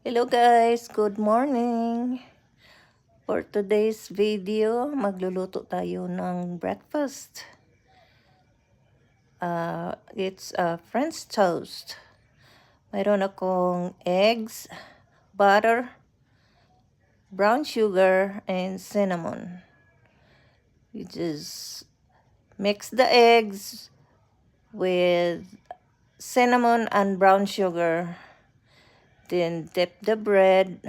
Hello guys, good morning. For today's video, magluluto tayo ng breakfast. It's French toast. Mayroon akong eggs, butter, brown sugar, and cinnamon. You just mix the eggs with cinnamon and brown sugar. Then dip the bread.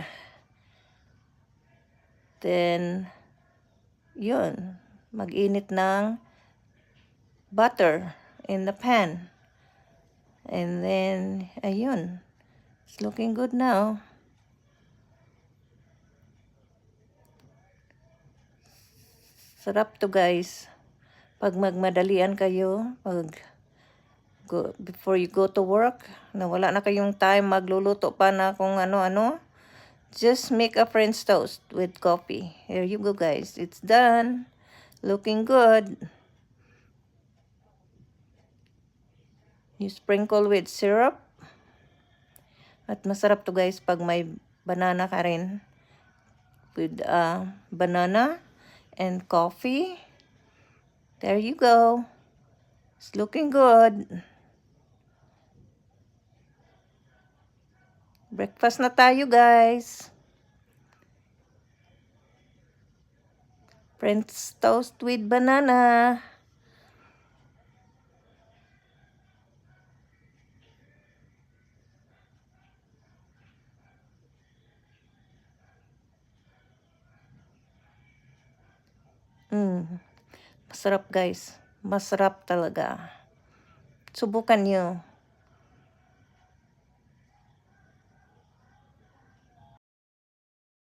Then, yun, mag-init ng butter in the pan. And then, ayun, it's looking good now. Sarap to guys. Pag magmadalian kayo, before you go to work, na wala na kayong time magluluto pa na kung ano-ano, just make a French toast with coffee. Here you go guys. It's done. Looking good. You sprinkle with syrup. At masarap to guys pag may banana ka rin. With banana and coffee. There you go. It's looking good. Breakfast na tayo guys. French toast with banana. Masarap guys. Masarap talaga. Subukan nyo.